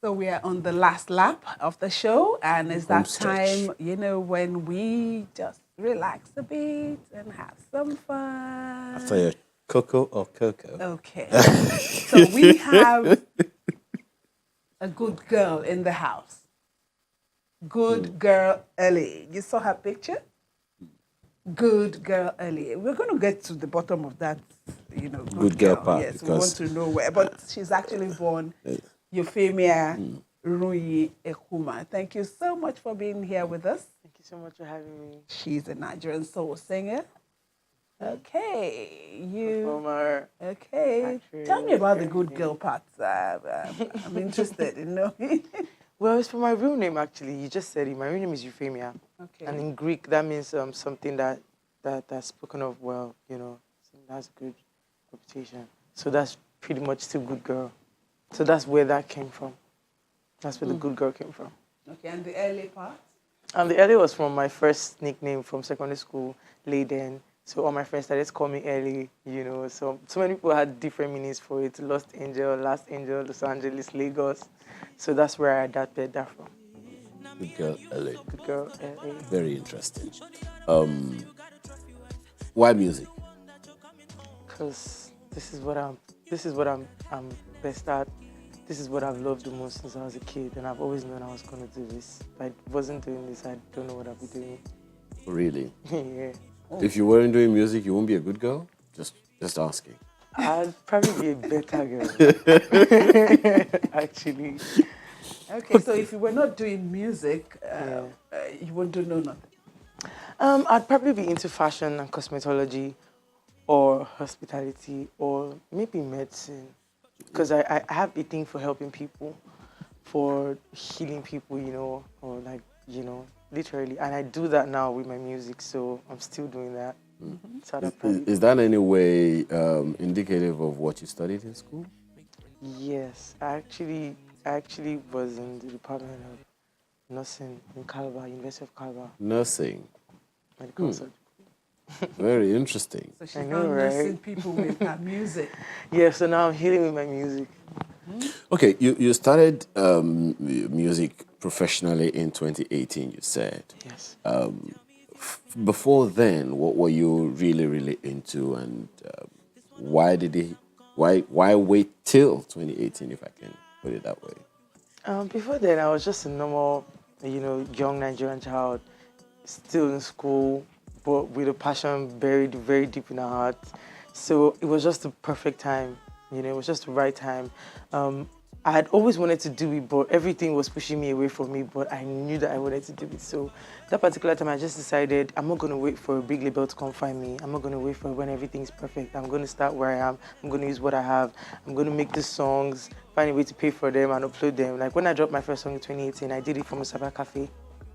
So we are on the last lap of the show, and it's Home that stretch. time, when we just relax a bit and have some fun. After your cocoa or cocoa. Okay. So we have a good girl in the house. Good girl Ellie. You saw her picture? Good girl Ellie. We're going to get to the bottom of that, Good girl part, Yes, we want because to know where. But she's actually born Euphemia Rui Ekuma. Thank you so much for being here with us. Thank you so much for having me. She's a Nigerian soul singer. Okay, Performer. Okay, Actress, tell me about the good everything. girl part. I'm interested in knowing. Well, it's for my real name, actually. You just said it. My real name is Euphemia. Okay. And in Greek, that means something that's spoken of well, that's good reputation. So that's pretty much still good girl. So that's where that came from. That's where the good girl came from. Okay, and the early part? And the Ellie was from my first nickname from secondary school, Layden. So all my friends started to call me Ellie, So many people had different meanings for it. Lost Angel, Last Angel, Los Angeles, Lagos. So that's where I adapted that from. good girl LA. Good girl, Ellie. Very interesting. Why music? Because this is what I'm best at. This is what I've loved the most since I was a kid, and I've always known I was going to do this. If I wasn't doing this, I don't know what I'd be doing. Really? Yeah. If you weren't doing music, you won't be a good girl? Just asking. I'd probably be a better girl. Actually. Okay, so if you were not doing music, you would do nothing. I'd probably be into fashion and cosmetology, or hospitality, or maybe medicine. Because I have a thing for helping people, for healing people, or literally. And I do that now with my music, so I'm still doing that. So Is that in any way indicative of what you studied in school? Yes, I actually was in the Department of Nursing in Calabar, University of Calabar. Nursing. Medical surgery. Very interesting. So she's I now know, right? nursing people with her music. Yeah, so now I'm healing with my music. Okay, you started music professionally in 2018, you said. Yes. Before then, what were you really into, and why wait till 2018, if I can put it that way? Before then, I was just a normal, young Nigerian child, still in school, but with a passion buried very deep in our heart. So it was just the perfect time, it was just the right time. I had always wanted to do it, but everything was pushing me away from me, but I knew that I wanted to do it. So that particular time, I just decided I'm not going to wait for a big label to come find me. I'm not going to wait for when everything is perfect. I'm going to start where I am. I'm going to use what I have. I'm going to make these songs, find a way to pay for them and upload them. Like when I dropped my first song in 2018, I did it from a cyber cafe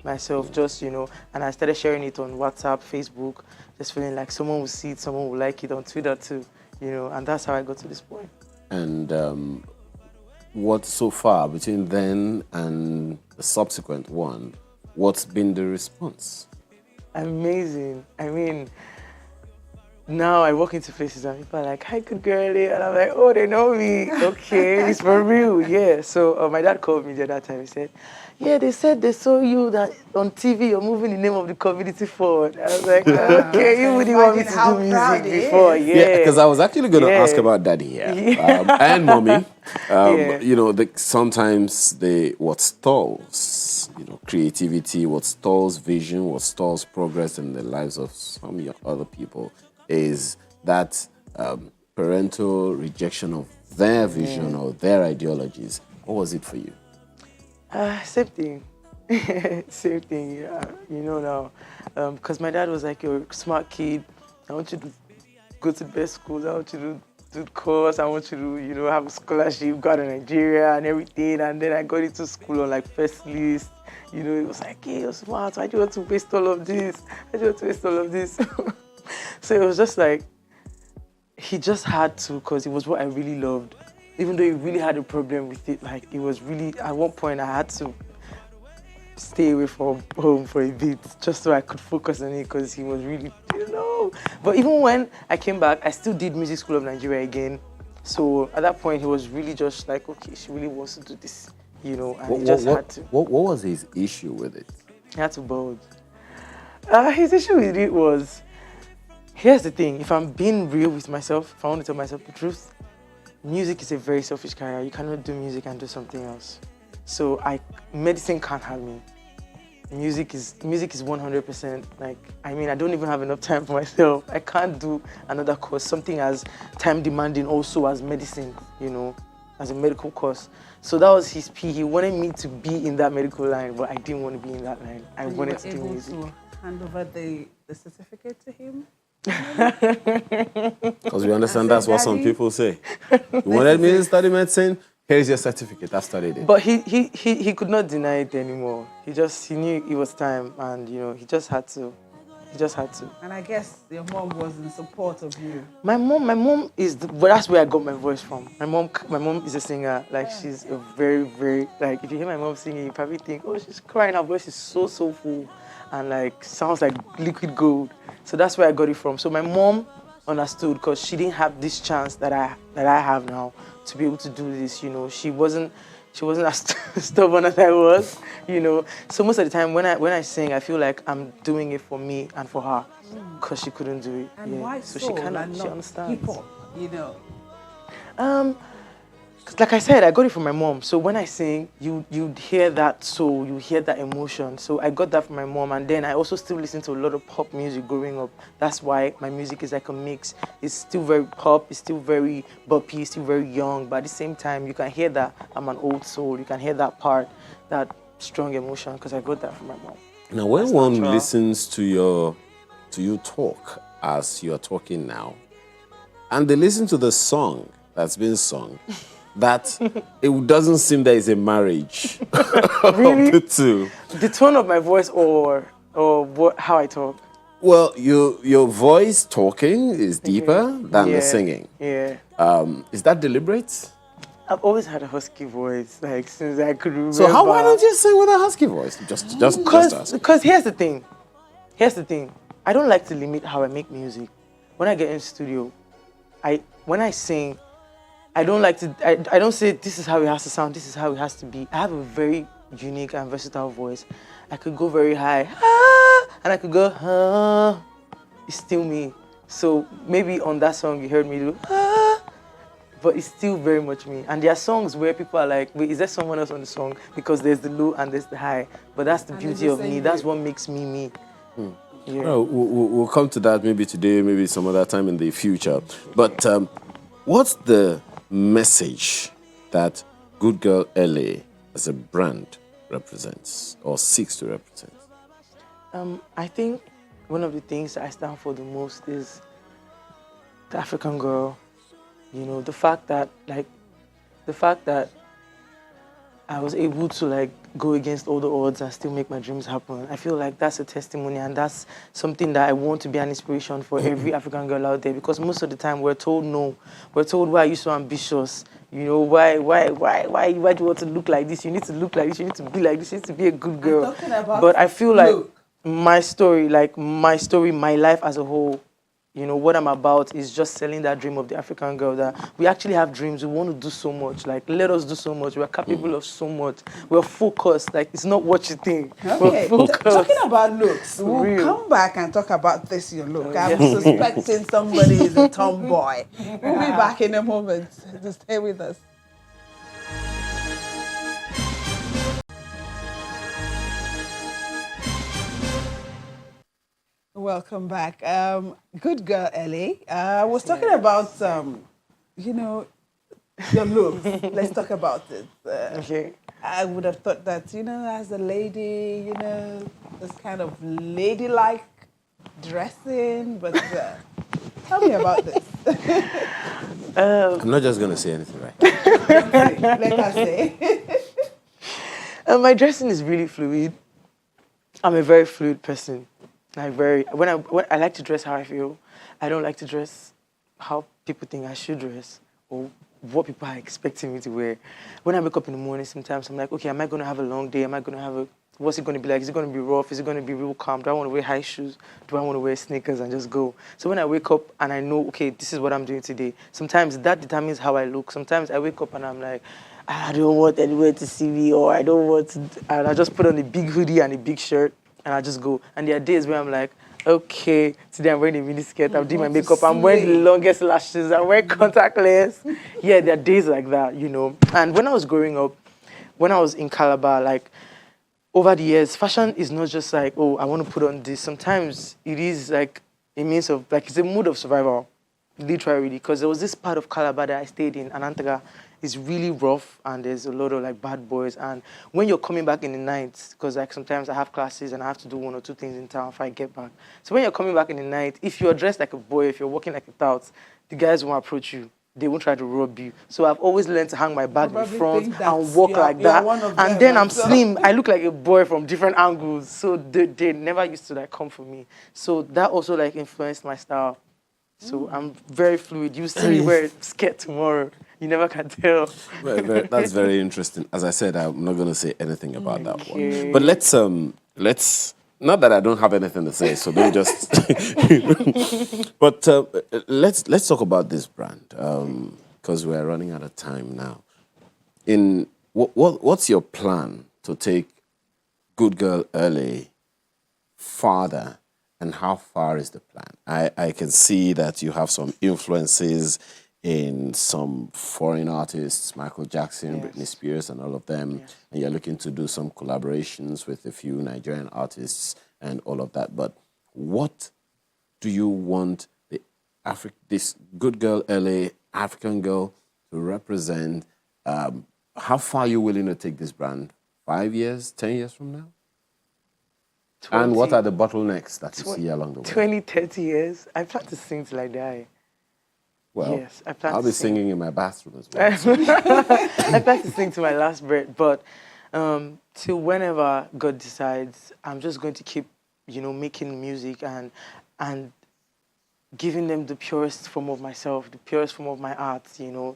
myself, just, and I started sharing it on WhatsApp, Facebook, just feeling like someone will see it, someone will like it, on Twitter too, and that's how I got to this point. And what so far between then and the subsequent one, what's been the response? Amazing. I mean, now I walk into places and people are like, "Hi, good girlie," and I'm like, "Oh, they know me. Okay, it's for real." Yeah. So my dad called me the other time. He said, "Yeah, they said they saw you that on TV. You're moving the name of the community forward." I was like, "Okay, you wouldn't want me to do music before." Yeah, because I was actually going to ask about daddy here and mommy. Sometimes what stalls, creativity, what stalls vision, what stalls progress in the lives of some other people is that parental rejection of their vision or their ideologies. What was it for you? Same thing. Same thing, now. Because my dad was like, "You're a smart kid. I want you to go to the best schools. I want you to do the course. I want you to, have a scholarship, go to Nigeria and everything." And then I got into school on first list. It was like, "Hey, you're smart. Why do you want to waste all of this? Why do you want to waste all of this?" So it was just like, he just had to, because it was what I really loved. Even though he really had a problem with it, it was really, at one point I had to stay away from home for a bit just so I could focus on it, because he was really, But even when I came back, I still did Music School of Nigeria again. So at that point, he was really just like, "Okay, she really wants to do this. you know, and he just had to. What was his issue with it? He had to bulge. His issue with it was, here's the thing, if I'm being real with myself, if I want to tell myself the truth, music is a very selfish career. You cannot do music and do something else. So medicine can't have me. Music is 100%, like, I mean, I don't even have enough time for myself. I can't do another course, something as time demanding also as medicine, you know, as a medical course. So that was his P. He wanted me to be in that medical line, but I didn't want to be in that line. I wanted to do music. To hand over the certificate to him? Because we understand that's what some people say. You wanted me to study medicine? Here's your certificate. I studied it. But he could not deny it anymore. He knew it was time, and you know, he just had to. And I guess your mom was in support of you. My mom is but that's where I got my voice from. My mom is a singer. Like, she's a very, very, like, if you hear my mom singing, you probably think, oh, she's crying. Her voice is so soulful and like sounds like liquid gold. So that's where I got it from. So my mom understood, because she didn't have this chance that I have now to be able to do this. You know, she wasn't as stubborn as I was. You know, so most of the time when I sing, I feel like I'm doing it for me and for her, because she couldn't do it. And why so soul she and understands. Hip hop, you know. Like I said, I got it from my mom. So when I sing, you hear that soul, you hear that emotion. So I got that from my mom, and then I also still listen to a lot of pop music growing up. That's why my music is like a mix. It's still very pop, it's still very boppy, it's still very young, but at the same time, you can hear that I'm an old soul. You can hear that part, that strong emotion, because I got that from my mom. Now, when one listens to you talk as you're talking now, and they listen to the song that's been sung, that it doesn't seem there is a marriage Really? of the two. The tone of my voice or how I talk? Well, your voice talking is deeper than the singing. Yeah. Is that deliberate? I've always had a husky voice, like, since I could remember. So why don't you sing with a husky voice? Just ask. Because here's the thing. I don't like to limit how I make music. When I get in the studio, when I sing, I don't like to. I don't say this is how it has to sound. This is how it has to be. I have a very unique and versatile voice. I could go very high, and I could go, It's still me. So maybe on that song you heard me do, but it's still very much me. And there are songs where people are like, wait, is there someone else on the song? Because there's the low and there's the high. But that's the beauty of me. That's what makes me me. Yeah. Well, we'll come to that maybe today, maybe some other time in the future. But what's the message that Goodgirl LA as a brand represents or seeks to represent? I think one of the things that I stand for the most is the African girl. You know, the fact that I was able to go against all the odds and still make my dreams happen. I feel like that's a testimony, and that's something that I want to be an inspiration for every African girl out there, because most of the time we're told no. We're told, why are you so ambitious? You know, why do you want to look like this? You need to look like this, you need to be like this, you need to be a good girl. But I feel like my story, my life as a whole, you know, what I'm about is just selling that dream of the African girl, that we actually have dreams. We want to do so much. Like, let us do so much. We're capable of so much. We're focused. Like, it's not what you think. Okay, talking about looks, we'll come back and talk about this, your look. I'm suspecting somebody is a tomboy. We'll be back in a moment. Just stay with us. Welcome back. Goodgirl Ellie. I was talking about, you know, your looks. Let's talk about it. Okay. I would have thought that, you know, as a lady, you know, this kind of ladylike dressing, but tell me about this. I'm not just going to say anything, right? Let us say. My dressing is really fluid. I'm a very fluid person. When I like to dress how I feel. I don't like to dress how people think I should dress or what people are expecting me to wear. When I wake up in the morning, sometimes I'm like, okay, am I going to have a long day? What's it going to be like? Is it going to be rough? Is it going to be real calm? Do I want to wear high shoes? Do I want to wear sneakers and just go? So when I wake up and I know, okay, this is what I'm doing today, sometimes that determines how I look. Sometimes I wake up and I'm like, I don't want anyone to see me, or I don't want to, and I just put on a big hoodie and a big shirt, and I just go. And there are days where I'm like, okay, today I'm wearing a mini skirt, I'm doing my makeup, I'm wearing the longest lashes, I'm wearing contact lens. Yeah, there are days like that, you know. And when I was growing up, when I was in Calabar, like, over the years, fashion is not just like, oh, I want to put on this. Sometimes it is like a means of, like, it's a mood of survival, literally. Because there was this part of Calabar that I stayed in, Anantara. It's really rough, and there's a lot of like bad boys. And when you're coming back in the night, because like sometimes I have classes and I have to do one or two things in town if I get back. So when you're coming back in the night, if you're dressed like a boy, if you're walking like a tout, the guys won't approach you. They won't try to rob you. So I've always learned to hang my bag in front and walk like that. And then I'm slim. I look like a boy from different angles. So they never used to like come for me. So that also like influenced my style. So I'm very fluid. You see me wear a skirt tomorrow. You never can tell. That's very interesting. As I said, I'm not going to say anything about that one. But let's not that I don't have anything to say, so don't just. But let's talk about this brand because we're running out of time now. What's your plan to take Goodgirl LA farther, and how far is the plan? I can see that you have some influences in some foreign artists, Michael Jackson, Britney Spears, and all of them, and you're looking to do some collaborations with a few Nigerian artists and all of that. But what do you want this Goodgirl LA African girl to represent? How far are you willing to take this brand? 5 years, 10 years from now? 20, and what are the bottlenecks that you see along the way? 20, 30 years. I plan to sing till I die. Well, yes, I plan I'll to be sing. singing in my bathroom as well. I plan to sing to my last breath, but till whenever God decides, I'm just going to keep, making music and giving them the purest form of myself, the purest form of my art,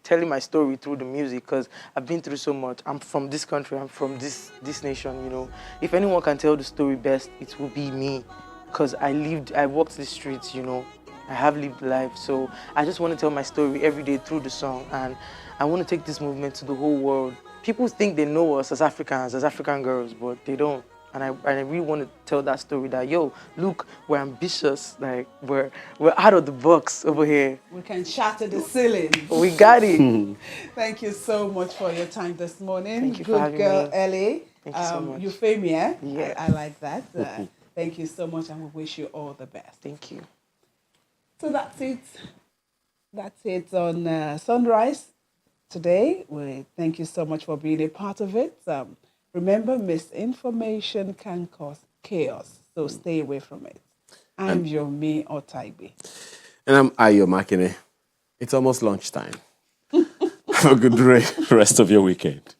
telling my story through the music, because I've been through so much. I'm from this country, I'm from this nation, If anyone can tell the story best, it will be me, because I walked the streets, I have lived life. So I just want to tell my story every day through the song, and I want to take this movement to the whole world. People think they know us as Africans, as African girls, but they don't. And I really want to tell that story that, yo, look, we're ambitious. Like, we're out of the box over here. We can shatter the ceiling. We got it. Thank you so much for your time this morning. Thank you for having me. Goodgirl LA. Thank you so much. Euphemia. Yeah. I like that. Thank you so much, and we wish you all the best. Thank you. So that's it. That's it on Sunrise today. We thank you so much for being a part of it. Remember, misinformation can cause chaos, so stay away from it. I'm Yomi Otaibe. And I'm Ayo Makine. It's almost lunchtime. Have a good rest of your weekend.